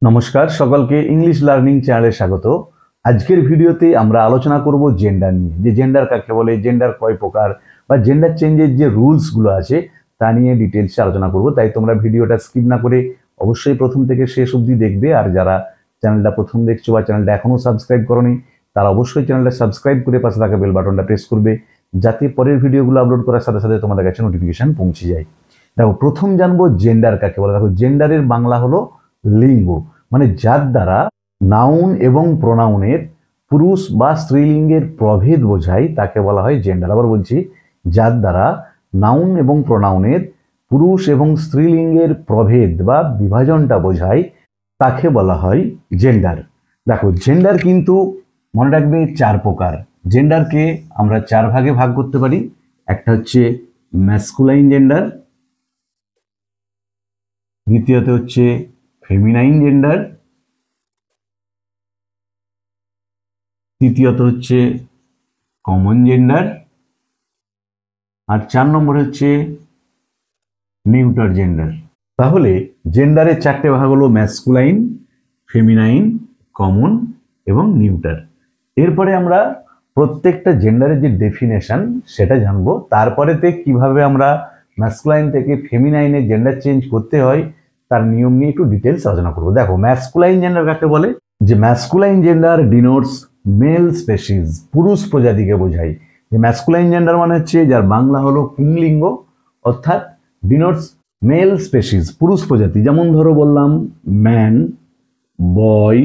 নমস্কার সকলকে English learning চ্যানেলে স্বাগত। আজকের ভিডিওতে আমরা আলোচনা করব জেন্ডার নিয়ে, যে জেন্ডার কাকে বলে, জেন্ডার কয় প্রকার বা জেন্ডার চেঞ্জের যে রুলসগুলো আছে তা নিয়ে ডিটেলসে আলোচনা করব। তাই তোমরা ভিডিওটা স্কিপ না করে অবশ্যই প্রথম থেকে শেষ অবধি দেখবে। আর যারা চ্যানেলটা প্রথম দেখছো বা চ্যানেলটা এখনও সাবস্ক্রাইব করোনি তারা অবশ্যই চ্যানেলটা সাবস্ক্রাইব করে পাশে থাকা বেল বাটনটা প্রেস করবে, যাতে পরের ভিডিওগুলো আপলোড করার সাথে সাথে তোমাদের কাছে নোটিফিকেশন পৌঁছে যায়। দেখো, প্রথম জানবো জেন্ডার কাকে বলে। দেখো, জেন্ডারের বাংলা হলো লিঙ্গ, মানে যার দ্বারা নাউন এবং প্রোনাউনের পুরুষ বা স্ত্রীলিঙ্গের প্রভেদ বোঝায় তাকে বলা হয় জেন্ডার। আবার বলছি, যার দ্বারা নাউন এবং প্রোনাউনের পুরুষ এবং স্ত্রীলিঙ্গের প্রভেদ বা বিভাজনটা বোঝায় তাকে বলা হয় জেন্ডার। দেখো, জেন্ডার কিন্তু মনে রাখবে চার প্রকার। জেন্ডারকে আমরা চার ভাগে ভাগ করতে পারি। একটা হচ্ছে ম্যাসকুলাইন জেন্ডার, দ্বিতীয়ত হচ্ছে ফেমিনাইন জেন্ডার, তৃতীয়ত হচ্ছে কমন জেন্ডার, আর 4 নম্বর হচ্ছে নিউটার জেন্ডার। তাহলে জেন্ডারের চারটে ভাগ হলো ম্যাসকুলাইন, ফেমিনাইন, কমন এবং নিউটার। এরপরে আমরা প্রত্যেকটা জেন্ডারের যে ডেফিনেশন সেটা জানবো, তারপরেতে কিভাবে আমরা ম্যাসকুলাইন থেকে ফেমিনাইনে জেন্ডার চেঞ্জ করতে হয় তার নিয়ম নিয়ে একটু ডিটেলস আলোচনা করবো। দেখো, ম্যাসকুলাইন জেন্ডার কাকে বলে? যে masculine gender denotes male species, পুরুষ প্রজাতিকে বোঝায়। যে ম্যাসকুলাইন জেন্ডার মানে হচ্ছে, যার বাংলা হলো পুংলিঙ্গ, অর্থাৎ ডিনোটস মেল স্পেসিস, পুরুষ প্রজাতি। যেমন ধরো বললাম ম্যান, বয়,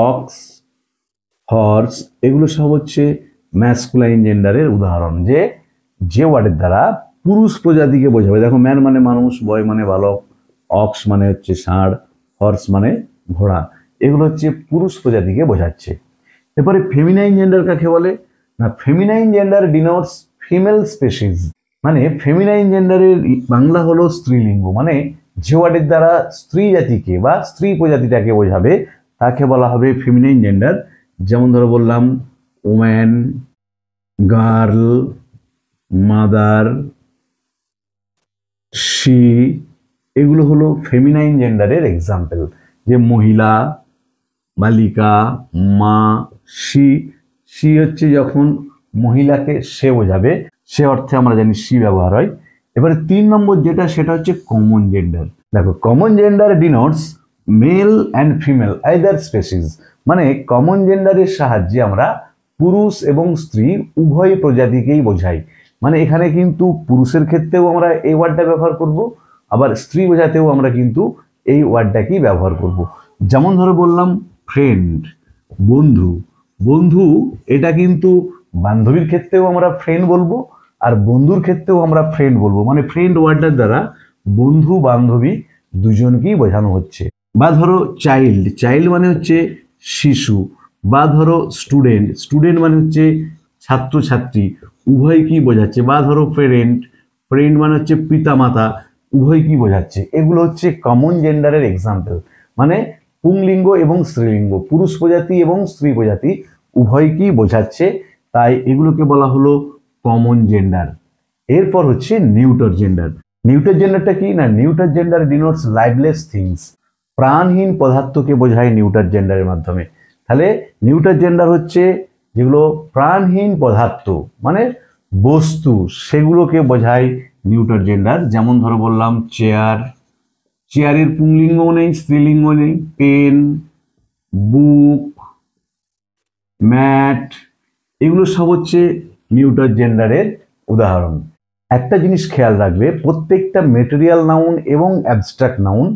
অক্স, হর্স, এগুলো সব হচ্ছে ম্যাসকুলাইন জেন্ডারের উদাহরণ, যে ওয়ার্ডের দ্বারা পুরুষ প্রজাতিকে বোঝাবে। দেখো, ম্যান মানে মানুষ, বয় মানে বালক, অক্স মানে হচ্ছে ষাঁড়, হর্স মানে ঘোড়া, এগুলো হচ্ছে পুরুষ প্রজাতিকে বোঝাচ্ছে। এরপরে ফেমিনাইন জেন্ডার কাকে বলে? না, feminine gender denotes female species, মানে ফেমিনাইন জেন্ডারের বাংলা হলো স্ত্রীলিঙ্গ, মানে যে ওয়ার্ডের দ্বারা স্ত্রী জাতিকে বা স্ত্রী প্রজাতিটাকে বোঝাবে তাকে বলা হবে ফেমিনাইন জেন্ডার। যেমন ধরো বললাম ওম্যান, গার্ল, মাদার, শি, এগুলো হলো ফেমিনাইন জেন্ডারের এক্সাম্পল। যে মহিলা, বালিকা, মা, শি হচ্ছে যখন মহিলাকে সে বোঝাবে, সে অর্থে আমরা জানি শি ব্যবহার হয়। এবারে 3 নম্বর যেটা, সেটা হচ্ছে কমন জেন্ডার। দেখো, common gender denotes male and female either species, মানে কমন জেন্ডারের সাহায্যে আমরা পুরুষ এবং স্ত্রী উভয় প্রজাতিকেই বোঝাই। মানে এখানে কিন্তু পুরুষের ক্ষেত্রেও আমরা এই ওয়ার্ডটা ব্যবহার করব, আবার স্ত্রী বোঝাতেও আমরা কিন্তু এই ওয়ার্ডটাকেই ব্যবহার করব। যেমন ধরো বললাম ফ্রেন্ড, বন্ধু। বন্ধু এটা কিন্তু বান্ধবীর ক্ষেত্রেও আমরা ফ্রেন্ড বলবো, আর বন্ধুর ক্ষেত্রেও আমরা ফ্রেন্ড বলবো। মানে ফ্রেন্ড ওয়ার্ডটার দ্বারা বন্ধু বান্ধবী দুজনকেই বোঝানো হচ্ছে। বা ধরো চাইল্ড, চাইল্ড মানে হচ্ছে শিশু। বা ধরো স্টুডেন্ট, স্টুডেন্ট মানে হচ্ছে ছাত্রছাত্রী, উভয়কেই বোঝাচ্ছে। বা ধরো পেরেন্ট, পেরেন্ট মানে হচ্ছে পিতা মাতা, উভয়কেই বোঝাচ্ছে। এগুলো হচ্ছে কমন জেন্ডারের এক্সাম্পল, মানে পুংলিঙ্গ এবং স্ত্রীলিঙ্গ, পুরুষ প্রজাতি এবং স্ত্রী প্রজাতি উভয়কেই বোঝাচ্ছে, তাই এগুলোকে বলা হলো কমন জেন্ডার। এরপর হচ্ছে নিউটার জেন্ডার। নিউটার জেন্ডারটা কি? না, neuter gender denotes lifeless things, প্রাণহীন পদার্থকে বোঝায় নিউটার জেন্ডারের মাধ্যমে। তাহলে নিউটার জেন্ডার হচ্ছে যেগুলো প্রাণহীন পদার্থ মানে বস্তু, সেগুলোকে বোঝায় নিউটার জেন্ডার। যেমন ধরো বললাম চেয়ার, চেয়ারের পুংলিঙ্গও নেই, স্ত্রীলিঙ্গ নেই। পেন, বুক, ম্যাট, এগুলো সব হচ্ছে নিউটার জেন্ডারের উদাহরণ। একটা জিনিস খেয়াল রাখবে, প্রত্যেকটা মেটেরিয়াল নাউন এবং অ্যাবস্ট্রাক্ট নাউন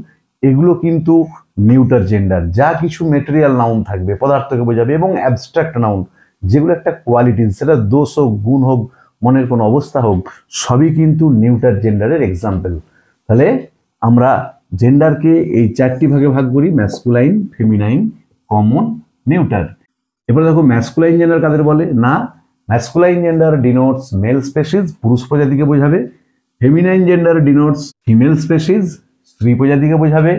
এগুলো কিন্তু নিউটার জেন্ডার। যা কিছু মেটেরিয়াল নাউন থাকবে পদার্থকে বোঝাবে, এবং অ্যাবস্ট্রাক্ট নাউন যেগুলো একটা কোয়ালিটি, সেটা দোষ হোক, গুণ হোক, মনের কোনো অবস্থা হোক, সবই কিন্তু নিউটার জেন্ডারের এক্সাম্পল। তাহলে আমরা জেন্ডারকে এই 4টি ভাগে ভাগ করি: ম্যাসকুলাইন, ফেমিনাইন, কমন, নিউটার। এবার দেখো, ম্যাসকুলাইন জেন্ডার কাদের বলে? না, masculine gender denotes male species, পুরুষ প্রজাতিকে বোঝাবে। Feminine gender denotes female species, স্ত্রী প্রজাতিকে বোঝাবে।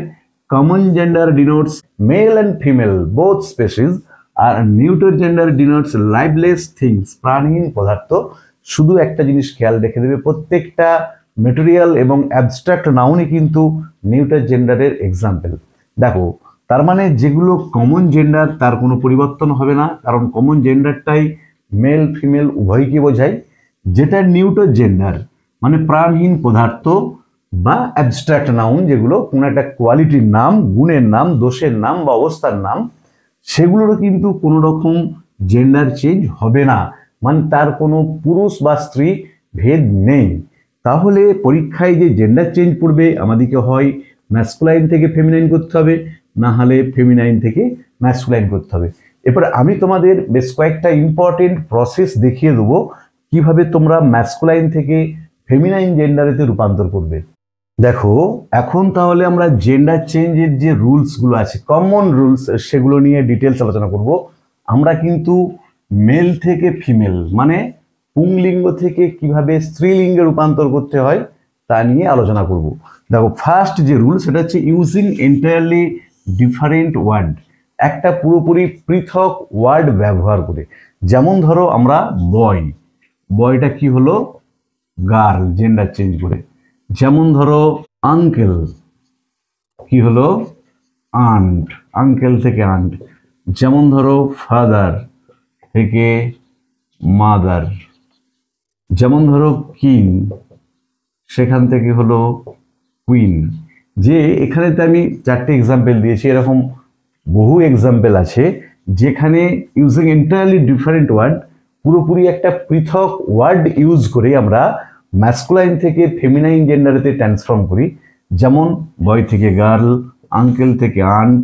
Common gender denotes male and female both species, আর neuter gender denotes lifeless things, প্রাণহীন পদার্থ। শুধু একটা জিনিস খেয়াল রেখে দেবে, প্রত্যেকটা মেটেরিয়াল এবং অ্যাবস্ট্রাক্ট নাউনই কিন্তু নিউটার জেন্ডারের এক্সাম্পল। দেখো, তার মানে যেগুলো কমন জেন্ডার তার কোনো পরিবর্তন হবে না, কারণ কমন জেন্ডারটাই মেল ফিমেল উভয়কে বোঝায়। যেটা নিউট্রাল জেন্ডার মানে প্রাণহীন পদার্থ বা অ্যাবস্ট্রাক্ট নাউন, যেগুলো কোনো একটা কোয়ালিটির নাম, গুণের নাম, দোষের নাম বা অবস্থার নাম, সেগুলোরও কিন্তু কোনো রকম জেন্ডার চেঞ্জ হবে না, মানে তার কোনো পুরুষ বা স্ত্রী ভেদ নেই। তাহলে পরীক্ষায় যে জেন্ডার চেঞ্জ পড়বে আমাদেরকে হয় ম্যাসকুলাইন থেকে ফেমিনাইন করতে হবে, না হলে ফেমিনাইন থেকে ম্যাসকুলাইন করতে হবে। এরপরে আমি তোমাদের বেশ কয়েকটা ইম্পর্টেন্ট প্রসেস দেখিয়ে দেবো কিভাবে তোমরা ম্যাসকুলাইন থেকে ফেমিনাইন জেন্ডারেতে রূপান্তর করবে। দেখো, এখন তাহলে আমরা জেন্ডার চেঞ্জের যে রুলসগুলো আছে, কমন রুলস, সেগুলো নিয়ে ডিটেলস আলোচনা করব। আমরা কিন্তু মেল থেকে ফিমেল মানে পুংলিঙ্গ থেকে কিভাবে স্ত্রীলিঙ্গে রূপান্তর করতে হয় তা নিয়ে আলোচনা করব। দেখো, ফার্স্ট যে রুল সেটা হচ্ছে ইউজিং এন্টায়ারলি ডিফারেন্ট ওয়ার্ড, একটা পুরোপুরি পৃথক ওয়ার্ড ব্যবহার করে। যেমন ধরো আমরা বয়, বয়টা কি হলো গার্ল জেন্ডার চেঞ্জ করে। যেমন ধরো আঙ্কেল, কি হলো আন্ট, আঙ্কেল থেকে আন্ট। যেমন ধরো ফাদার থেকে মাদার। যেমন ধরো কিং, সেখান থেকে হলো কুইন। যে এখানেতে আমি 4টে এক্সাম্পল দিয়েছি, এরকম বহু এক্সাম্পল আছে যেখানে ইউজিং এন্টায়ারলি ডিফারেন্ট ওয়ার্ড, পুরোপুরি একটা পৃথক ওয়ার্ড ইউজ করে আমরা ম্যাসকুলাইন থেকে ফেমিনাইন জেন্ডারেতে ট্রান্সফর্ম করি। যেমন বয় থেকে গার্ল, আঙ্কেল থেকে আন্ট,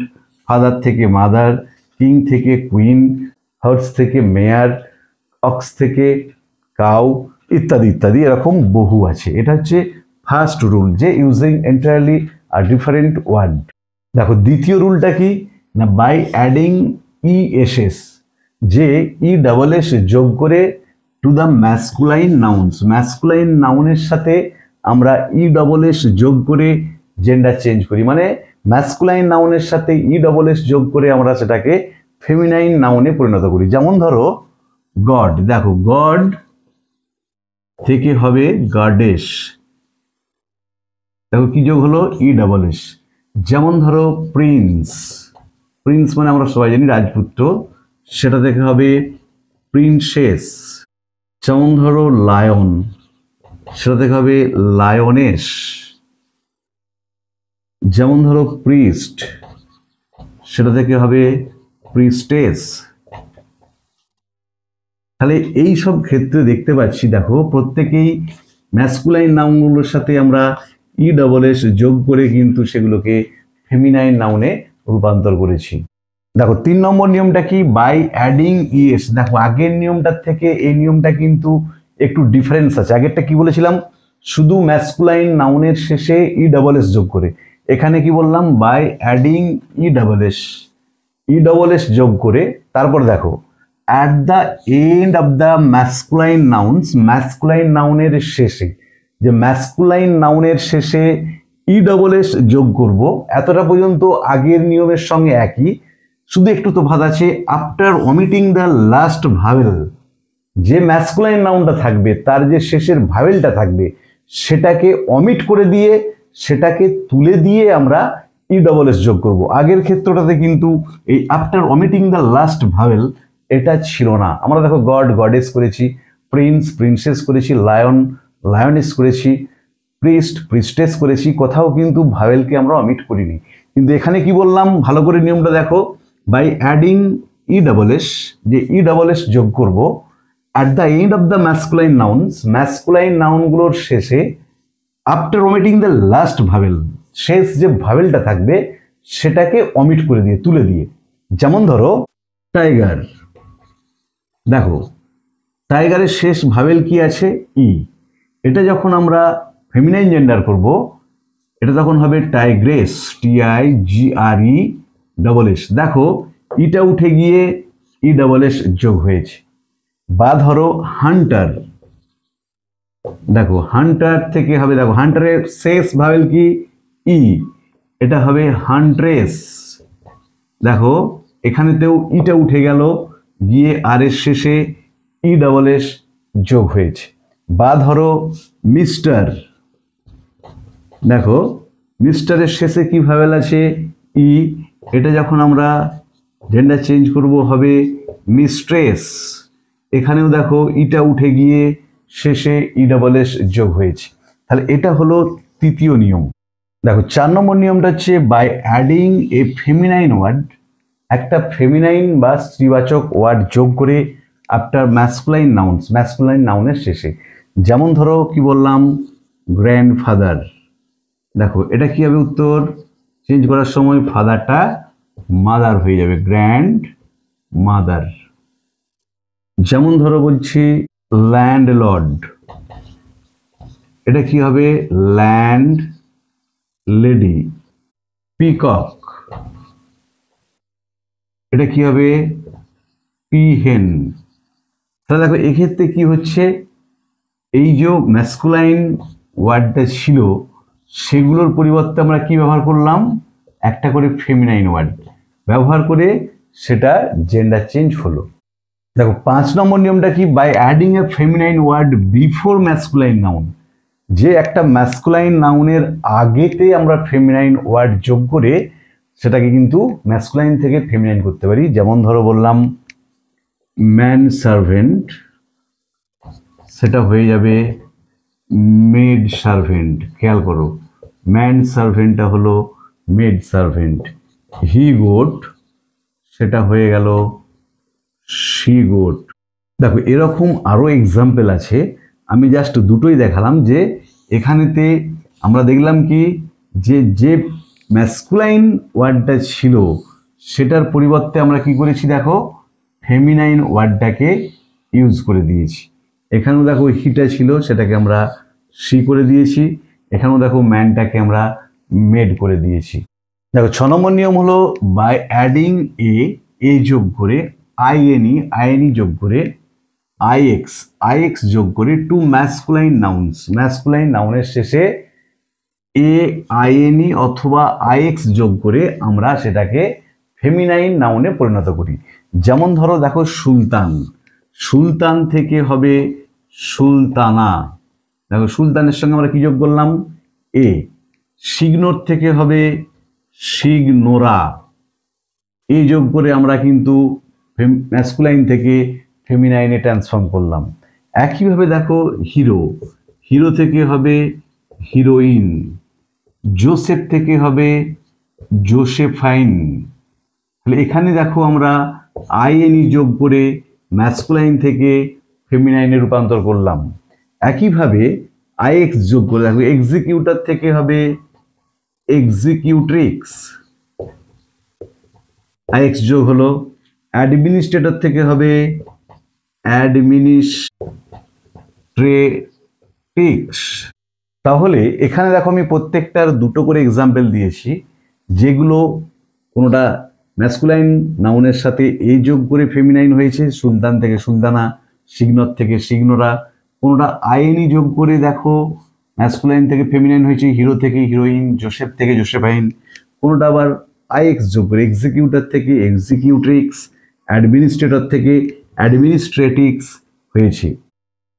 ফাদার থেকে মাদার, কিং থেকে কুইন, হর্স থেকে মেয়ার, অক্স থেকে কাউ, ইত্যাদি ইত্যাদি, এরকম বহু আছে। এটা হচ্ছে ফার্স্ট রুল, যে ইউজিং এন্টায়ারলি আর ডিফারেন্ট ওয়ার্ড। দেখো, দ্বিতীয় রুলটা কি না, বাই অ্যাডিং ইএসএস, যে ই ডাবল এস যোগ করে to the masculine nouns, masculine নাউনের সাথে আমরা ই ডবল এস যোগ করে জেন্ডার চেঞ্জ করি, মানে ম্যাসকুলাইন নাউনের সাথে ই ডবল এস যোগ করে আমরা সেটাকে ফেমিনাইন নাউনে পরিণত করি। যেমন ধরো গড, দেখো গড থেকে হবে গডেস, দেখো কি যোগ হলো ই ডাবল এস। যেমন ধরো প্রিন্স, প্রিন্স মানে আমরা সবাই জানি রাজপুত্র, সেটা থেকে হবে প্রিন্সেস। যেমন ধরো লায়ন, সেটা থেকে হবে লায়নেস। যেমন ধরো প্রিস্ট, সেটা থেকে হবে প্রিস্টেস। তাহলে এই সব ক্ষেত্রে দেখতে পাচ্ছি, দেখো প্রত্যেকেই ম্যাসকুলাইন নাউনগুলোর সাথে আমরা ই ডবল এস যোগ করে কিন্তু সেগুলোকে ফেমিনাইন নাউনে রূপান্তর করেছি। দেখো 3 নম্বর নিয়মটা কি, বাই অ্যাডিং ইএস। দেখো আগের নিয়মটার থেকে এই নিয়মটা কিন্তু একটু ডিফারেন্স আছে। আগেরটা কি বলেছিলাম, শুধু ম্যাসকুলাইন নাউনের শেষে ই ডবল এস যোগ করে। এখানে কি বললাম, by adding E double S, E double S যোগ করে। তারপর দেখো at the end of the masculine nouns, masculine নাউনের শেষে, যে ম্যাসকুলাইন নাউনের শেষে ই ডবল এস যোগ করব, এতটা পর্যন্ত আগের নিয়মের সঙ্গে একই, শুধু একটু তফাৎ আছে। After omitting the last vowel, যে ম্যাসকুলাইন নাউনটা থাকবে তার যে শেষের ভাওয়েলটা থাকবে সেটাকে অমিট করে দিয়ে সেটাকে তুলে দিয়ে আমরা ই ডবল এস যোগ করব। আগের ক্ষেত্রটাতে কিন্তু এই after omitting the last vowel এটা ছিল না। আমরা দেখো গড গডেস করেছি, প্রিন্স প্রিন্সেস করেছি, লায়ন লায়নেস করেছি, প্রিস্ট প্রিস্টেস করেছি, কোথাও কিন্তু ভাওয়েলকে আমরা অমিট করিনি। কিন্তু এখানে কি বললাম, ভালো করে নিয়মটা দেখো, by adding E double s, যে ই ডবল এস যোগ করব at the end of the masculine nouns, masculine নাউনগুলোর শেষে, after omitting the last vowel, শেষ যে ভাওয়েলটা থাকবে সেটাকে অমিট করে দিয়ে তুলে দিয়ে। যেমন ধরো টাইগার, দেখো টাইগারের শেষ ভাওয়েল কি আছে ই, এটা যখন আমরা ফেমিনাইন জেন্ডার করব এটা তখন হবে টাইগ্রেস, TIGRE ডবল এস। দেখো ইটা উঠে গিয়ে ই ডবল এস যোগ হয়েছে। বা ধরো হান্টার, দেখো হান্টার থেকে হবে, দেখো হান্টারের শেষ ভাওয়েল কি ই, এটা হবে হান্ট্রেস। দেখো এখানেতেও ইটা উঠে গেল গিয়ে আর এর শেষে ই ডবল এস যোগ হয়েছে। বা ধরো মিস্টার, দেখো মিস্টারের শেষে কি ভাওয়েল আছে ই, এটা যখন আমরা জেন্ডার চেঞ্জ করব হবে মিস্ট্রেস। এখানেও দেখো ইটা উঠে গিয়ে শেষে ই ডাবল এস যোগ হয়েছে। তাহলে এটা হলো তৃতীয় নিয়ম। দেখো 4 নম্বর নিয়মটা হচ্ছে by adding a feminine word, একটা ফেমিনাইন বা স্ত্রীবাচক ওয়ার্ড যোগ করে আফটার ম্যাসকুলাইন নাউন্স, ম্যাসকুলাইন নাউনের শেষে। যেমন ধরো কি বললাম, গ্র্যান্ডফাদার। দেখো এটা কি হবে উত্তর, চেঞ্জ করার সময় ফাদারটা মাদার হয়ে যাবে, গ্র্যান্ড মাদার। যেমন ধরো বলছি ল্যান্ডলর্ড, এটা কি হবে ল্যান্ড লেডি। পিকক, এটা কি হবে পিহেন। তাহলে দেখো এক্ষেত্রে কি হচ্ছে, এই যে ম্যাসকুলাইন ওয়ার্ডটা ছিল সেগুলোর পরিবর্তে আমরা কি ব্যবহার করলাম, একটা করে ফেমিনাইন ওয়ার্ড ব্যবহার করে সেটা জেন্ডার চেঞ্জ হলো। দেখো 5 নম্বর নিয়মটা কি, by adding a feminine word before masculine noun, যে একটা ম্যাসকুলাইন নাউনের আগেতে আমরা ফেমিনাইন ওয়ার্ড যোগ করে সেটাকে কিন্তু ম্যাসকুলাইন থেকে ফেমিনাইন করতে পারি। যেমন ধরো বললাম ম্যান সার্ভেন্ট, সেটা হয়ে যাবে মেড সার্ভেন্ট। খেয়াল করো ম্যান সার্ভেন্টটা হলো মেড সার্ভেন্ট। হি গোট, সেটা হয়ে গেল শি গোট। দেখো এরকম আরও এক্সাম্পল আছে, আমি জাস্ট দুটোই দেখালাম। যে এখানেতে আমরা দেখলাম কি, যে ম্যাসকুলাইন ওয়ার্ডটা ছিল সেটার পরিবর্তে আমরা কি করেছি, দেখো ফেমিনাইন ওয়ার্ডটাকে ইউজ করে দিয়েছি। এখানেও দেখো হিটা ছিল, সেটাকে আমরা সি করে দিয়েছি। এখানেও দেখো ম্যানটাকে আমরা মেড করে দিয়েছি। দেখো 6 নম্বর নিয়ম হলো বাই অ্যাডিং এ যোগ করে আইএনই যোগ করে আইএক্স যোগ করে টু ম্যাসকুলাইন নাউন্স, ম্যাসকুলাইন নাউনের শেষে এ আইএনই অথবা আইএক্স যোগ করে আমরা সেটাকে ফেমিনাইন নাউনে পরিণত করি। যেমন ধরো দেখো সুলতান, সুলতান থেকে হবে সুলতানা। দেখো সুলতানের সঙ্গে আমরা কি যোগ করলাম, এ। সিগনোর থেকে হবে সিগনোরা, এই যোগ করে আমরা কিন্তু ম্যাসকুলাইন থেকে ফেমিনাইনে ট্রান্সফর্ম করলাম। একইভাবে দেখো হিরো, হিরো থেকে হবে হিরোইন। জোসেফ থেকে হবে জোসেফাইন। তাহলে এখানে দেখো আমরা আইএনই যোগ করে ম্যাসকুলাইন থেকে ফেমিনাইনে রূপান্তর করলাম। একইভাবে আইএক্স যোগ করে দেখো এক্সিকিউটর থেকে হবে এক্সিকিউট্রিক্স, আইএক্স যোগ হলো। অ্যাডমিনিস্ট্রেটর থেকে হবে অ্যাডমিনিস্ট্রেটিক্স। তাহলে এখানে দেখো আমি প্রত্যেকটার দুটো করে এক্সাম্পল দিয়েছি, যেগুলো কোনোটা ম্যাসকুলাইন নাউনের সাথে এ যোগ করে ফেমিনাইন হয়েছে, সুলতান থেকে সুলতানা, সিগনর থেকে সিগনোরা। কোনোটা আইএনই যোগ করে দেখো ম্যাসকুলাইন থেকে ফেমিনাইন হয়েছে, হিরো থেকে হিরোইন, জোসেফ থেকে জোসেফাইন। কোনোটা আবার আইএক্স যোগ করে এক্সিকিউটর থেকে এক্সিকিউট্রিক্স, অ্যাডমিনিস্ট্রেটর থেকে অ্যাডমিনিস্ট্রেটিক্স হয়েছে।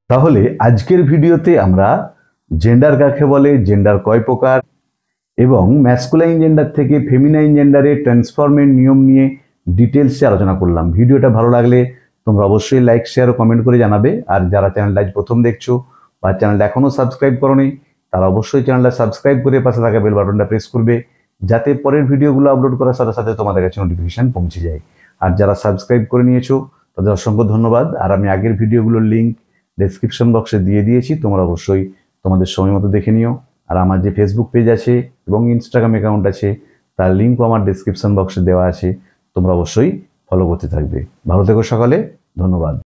তাহলে আজকের ভিডিওতে আমরা জেন্ডার কাকে বলে, জেন্ডার কয় প্রকার এবং ম্যাসকুলাইন জেন্ডার থেকে ফেমিনাইন জেন্ডারে ট্রান্সফর্মের নিয়ম নিয়ে ডিটেলসে আলোচনা করলাম। ভিডিওটা ভালো লাগলে তোমরা অবশ্যই লাইক, শেয়ার ও কমেন্ট করে জানাবে। আর যারা চ্যানেলটা আজ প্রথম দেখছো বা চ্যানেলটা এখনও সাবস্ক্রাইব করোনি, তারা অবশ্যই চ্যানেলটা সাবস্ক্রাইব করে পাশে থাকা বেল বাটনটা প্রেস করবে, যাতে পরের ভিডিওগুলো আপলোড করার সাথে সাথে তোমাদের কাছে নোটিফিকেশন পৌঁছে যায়। আর যারা সাবস্ক্রাইব করে নিয়েছো তাদের অসংখ্য ধন্যবাদ। আর আমি আগের ভিডিওগুলোর লিঙ্ক ডেসক্রিপশন বক্সে দিয়ে দিয়েছি, তোমরা অবশ্যই তোমাদের সময় মতো দেখে নিও। আর আমার যে ফেসবুক পেজ আছে এবং ইনস্টাগ্রাম অ্যাকাউন্ট আছে তার লিঙ্কও আমার ডেসক্রিপশন বক্সে দেওয়া আছে, তোমরা অবশ্যই ফলো করতে থাকবে। ভালো থেকো সকালে, ধন্যবাদ।